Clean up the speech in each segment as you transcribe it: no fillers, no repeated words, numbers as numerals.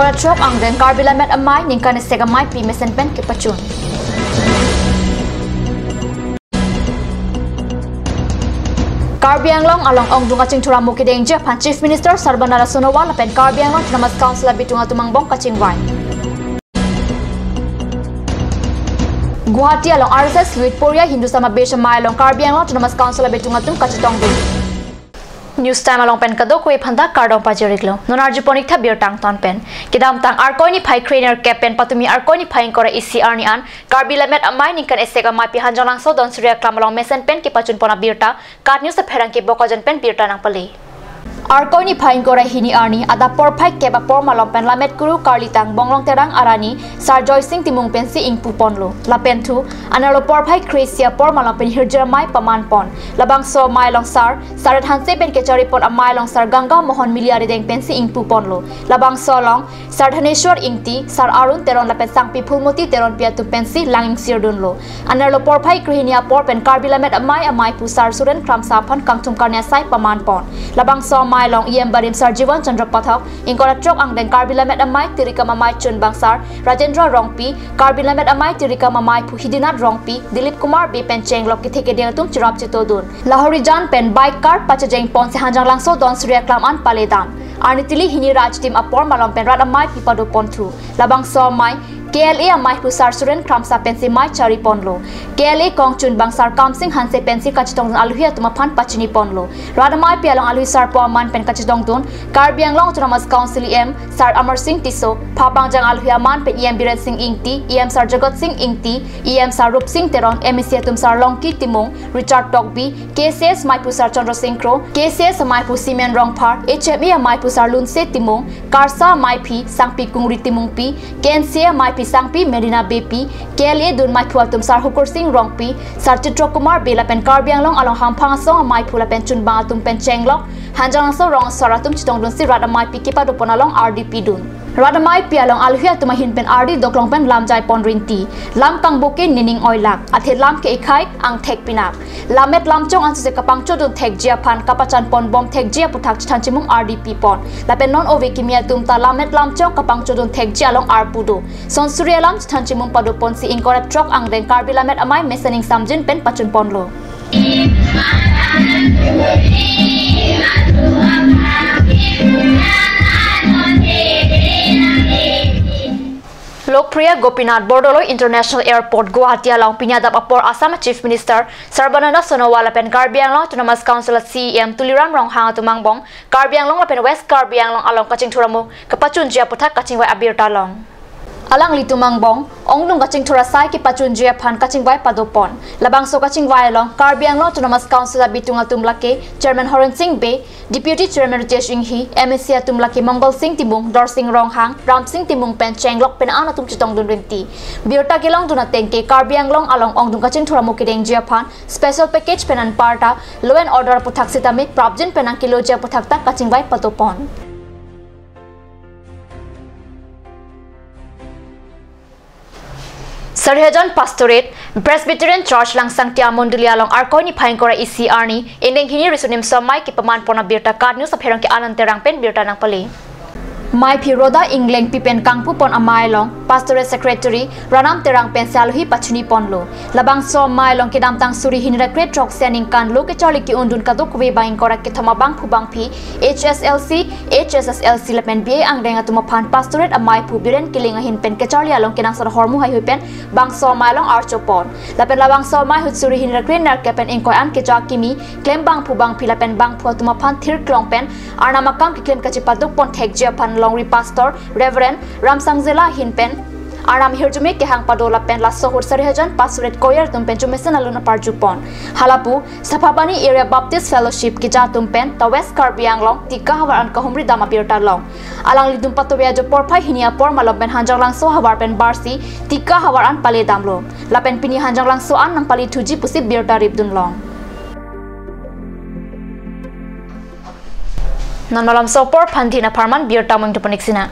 Ingora Trok ang den Karbilamet amay ningkan segamay pi mesenpen ke pacun. Karbi Anglong along ong dunga cingtura mukideng Japan Chief Minister Sarbanara Sonowal lapen Karbi Anglong Namas Council bitunga tumangbong kacingwai. Guwahati along RSS Luit Poria Hindu sama Besha Mai along Karbi Anglong Namas Council bitunga tum kacitong dun. News time along pen kado koi phanda kardong pajiriklo nonarji ponik tha bier tang ton pen kidam tang arkoi ni phai trainer captain patumi arkoi ni phai kora ECR ni an Karbilamet amai ningkan eseka mai pi hanjalang so don surya klam along mesen pen ki pachun pona birta kat news sa pherang ki bokojan pen birta nang pali arkoi ni phai kora hini arni ada por phai ke ba por malong pen lamet kuru karlitang bonglong terang arani sarjoy sing timung pen si ing puponlo lapen thu analo por phai kresia por malong pen hirjera mai paman pon labang so mai long sar sarat hanse pen ke chari pon amai long sar ganga mohon miliari deng pen si ing puponlo labang so long sar dhaneshwar ingti sar arun teron lapen sangpi phulmoti teron piatu pen si langing sirdunlo analo por phai krihinia por pen Karbilamet amai pu sar suren kram saphan kangthum karnya sai paman pon labang so mai long iem barim sar Jiwan Chandra Pathak ingkora trok ang den Karbilamet amai tirika mamai chun bangsar Rajendra Rongpi Karbilamet amai tirika mamai pu hidinat Rongpi Dilip Kumar bi pen cheng lok ki theke ding tum chirap chitodun Lahori jan pen bike car pachajeng pon se hanjang langso don surya klam an paledam arnitili hini raj team apor malom pen rat amai pipado pon thu labang so mai KLA amai pusar suren kramsa pensi mai chari ponlo KLA kongchun bangsar kamsing hanse pensi kachitong aluhia tumaphan pachini ponlo radamai pialong aluhi sar po man pen kachitong tun Karbi Anglong Autonomous Council em sar Amar Singh Tiso phapangjang aluhia man pen em Biren Singh Ingti em sar Jagat Singh Ingti em sar Rup Singh Teron MEC tum sar Longki Timong Richard Tokbi KCS mai pusar Chandra Singh Kro KCS mai pu Simen Rongphar HME mai pusar Lunse Timong Karsa mai phi Sangpi Kungri Timong pi KNC mai Sangpi Medina Bepi KLA dun mai phua tum sar Hukur Singh Rongpi sar Chitra Kumar bela pen Karbi Anglong along hamphang song mai phula pen chun ba tum pen chenglok hanjang so rong saratum chitong dun si radamai pi kipa do ponalong RDP dun radamai pi along alhia tumahin pen RD doklong pen lamjai pon rinti lam kang buke nining oilak athe lam ke ikhai ang thek pinak lamet lamchong an se kapang chodun thek jia phan kapachan pon bom thek jia puthak chanchimung RDP pon lapen non ove kimia tum ta lamet lamchong kapang chodun thek jia long arpudo son surya lam chanchimung padu pon si ingkora trok ang den Karbilamet amai mesening samjin pen pachun ponlo Lokpriya Gopinath Bordoloi International Airport Guwahati along pinyadap apor Assam Chief Minister Sarbanana Sonowal lapen Karbi Anglong Autonomous Council CEM tuliram rong hang tumangbong Karbi Anglong lapen West Karbi Anglong along kaching thuramu kapachun jia puthak kaching wai abir talong alang litumangbong ongnung kaching thura sai ki pachun jia phan kaching wai padopon labang so kaching wai along Karbi Anglong Autonomous Council bitunga tumlake Chairman Horan Singh Be Deputy Chairman Ritesh Singh Hi MEC tumlake Mongol Singh Timung Dor Singh Ronghang Ram Singh Timung pen chenglok pen ana tum chitong dun rinti birta kilong tuna tengke Karbi Anglong along ongnung kaching thura mukideng jia phan special package penan parta law and order puthak sitami prabjin penang kilo jia puthak ta kaching wai padopon Sarhajan Pastorate Presbyterian Church Langsang Tia Monduli along arkoi ni phain kora ECR ni ending hini risunim somai ki paman pona birta card news apherang ki ananterang pen birta nang pali Mai Piroda England Pipen Kangpu pon amai long Pastorate Secretary Ranam Terang pen salhi pachuni ponlo labang so mai long kidam tang suri hinra kret trok sening kan loke chali ki undun kadok we baing kora ki thama bang phubang phi HSSLC lapen BA ang denga tuma phan Pastorate amai phu biren kilinga hin pen ke chali along kinang sar hormu hai pen bang so mai long archo pon lapen labang so mai hut suri hinra kret nar ke pen ingkoi an ke kimi claim bang phubang phi lapen bang phu tuma phan thir klong pen arnama kam ki claim ka chipaduk pon thek jia phan Longri Pastor Reverend Ramsangjela Hinpen Aram Hirjume ke hang padola pen la sohur Sarhajan Pastorate koyer tumpen chumesen aluna parjupon halapu Saphabani Area Baptist Fellowship ki ja tumpen ta West Karbi Anglong tika hawar an kahumri dama pirta long alang lidum patobya jo porphai hinia por malom pen hanjang lang so hawar pen barsi tika hawar an pale damlo lapen pini hanjang lang so an nang pali thuji pusi birta ribdun long non malam sopor pandina parman biar tamang deponik sina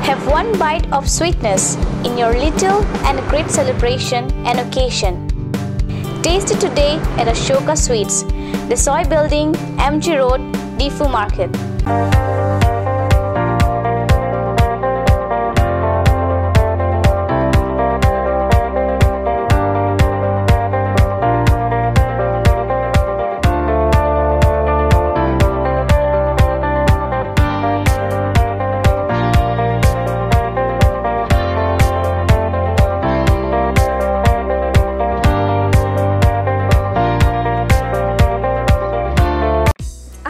Have one bite of sweetness in in your little and great celebration and occasion. Taste it today at Ashoka Sweets, the Soy Building, MG Road, Difu Market.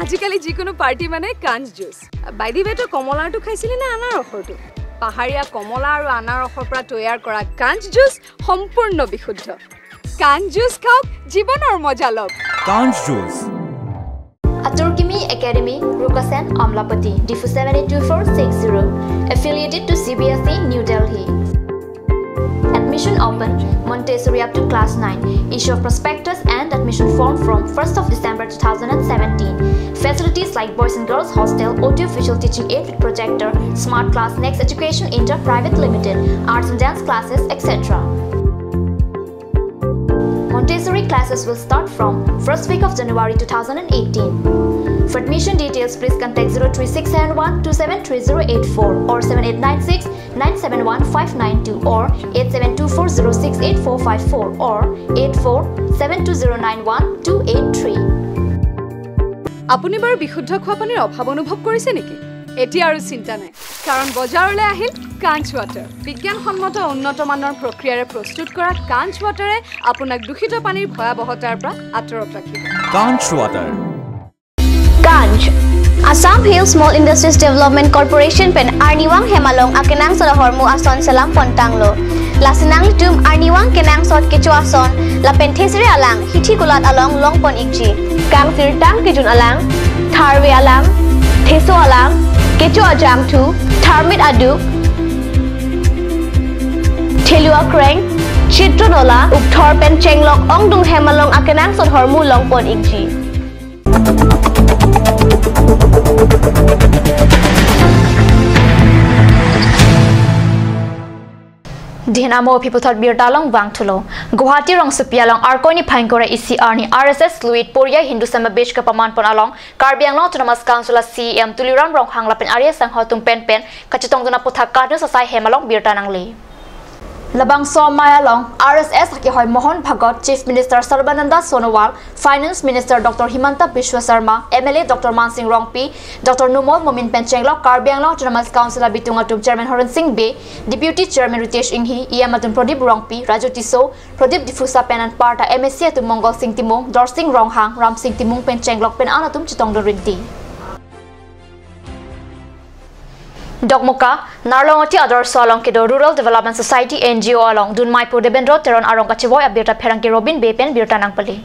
আজিকালি যিকোনো পাৰ্টি মানে কাঞ্জ জুচ বাইদি বেটো কমলাটো খাইছিলি না আনাৰ ৰসটো পাহাৰীয়া কমলা আৰু আনাৰ ৰসৰ পৰা তৈয়াৰ কৰা কাঞ্জ জুচ সম্পূৰ্ণ বিশুদ্ধ কাঞ্জ জুচ খাওক জীৱনৰ মজা লওক কাঞ্জ juice Aturkimi Academy, Rukasen, Amlapati, Difu 782460, affiliated to CBSE, New Delhi. Admission open, Montessori up to class 9. Issue of prospectus and admission form from 1st of December 2017. Facilities like Boys and Girls Hostel, audio-visual teaching aid with projector, Smart Class, Next Education Inter Private Limited, arts and dance classes, etc. Montessori classes will start from 1st week of January 2018. For admission details, please contact 03671 273084 or 7896 971 592 or 8724068454 or 8472091283. আপুনি বাৰু বিশুদ্ধ খোৱা পানীৰ অভাৱ অনুভৱ কৰিছে নেকি এতিয়া আৰু চিন্তা নাই কাৰণ বজাৰলৈ আহিল কাঞ্জ ৱাটাৰ বিজ্ঞানসন্মত উন্নত মানৰ প্ৰক্ৰিয়াৰে প্ৰস্তুত কৰা কাঞ্জ ৱাটাৰে আপোনাক দূষিত পানীৰ ভয়াবহতাৰ পৰা আঁতৰত ৰাখিব কাঞ্জ water Kanj Assam Hill Small Industries Development Corporation pen Arniwang Hemalong akenang sa hormu ason salam pontanglo lasinang tum Arniwang kenang sot kecho ason la penthesiri alang hithi kulat along longpon ikji kang sirtang kijun alang tharwe alang theso alang kecho ajam thu tharmit adu thelua kreng chitronola ukthor pen chenglok ongdung Hemalong akenang sot hormu longpon ikji Dinamo Piputhot Birtalong Bangtulo, Guwahati Rong Supialong, Arkoni Pankora ECR ni RSS Fluid Poria Hindu Samabej Kapaman Ponalong, Karbiang Autonomous Council CM Tuliram Rong Hanglapen Arya Sanghotung Pen Kachitong Duna Puthakadno Sasai Hemalong Birtanangli. Labang Somayalong, RSS Hakihoy Mohon Bhagot, Chief Minister Sarbananda Sonowal, Finance Minister Dr. Himanta Bishwa Sharma, MLA Dr. Mansingh Rongpi, Dr. Numol Momin Penchenglok, Karbiang Autonomous Council Bitungatum Chairman Horan Singh Be, Deputy Chairman Ritesh Inghi, Iamatum Pradip Rongpi, Raju Tiso, Pradip Difusa Pen and Parta, MSC Atum Mongol Singh Timung, Dor Singh Ronghang, Ram Singh Timung Penchenglok Pen Anatum Chitong Dorinti. Dogmuka, Narlongoti Ador Solong Kido Rural Development Society NGO along Dunmaipu Debendro Teron Arong Kachivoy Abirta Perangki Robin Bepen Birtanangpali.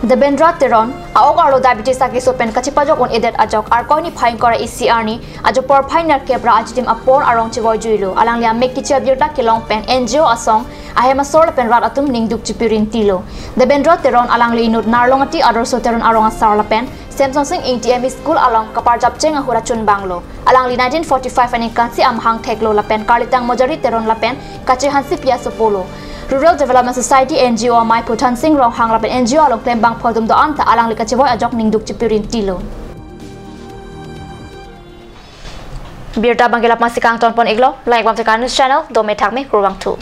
Debendra Teron, Aog Arlo Diabetes Akiso Pen Kachipajok on Edet Ajok, Arkoni Pine Kora ECR ni, Ajopor Piner Kebra Ajitim Apor Arong Chivoy Juilu, Alanglia Mekicha Birta Kilong Pen NGO Asong, Ahema Sor Pen Rat Atum Ningduk Chipirin Tilo. Debendra Teron Alangli Nud Narlongati Ador Soteron Arong Asar Pen, Samsung Sing ATM School along Kaparjap Cheng Ahurachun Banglo. Alangli 1945 and Kansi Amhang Teklo Lapen, Karlitang Mojari Teron Lapen, Kachi Hansi Piasa Polo. Rural Development Society NGO Mai Putan Sing Rong Hang Lapen NGO along Klembang Podum do Anta Alangli Kachivoy Ajok Ningduk Chipirin Tilo. Birta Bangilap Masikang Ton Pon Iglo, like Wamtekan News Channel, Dome Takme Kurwang 2.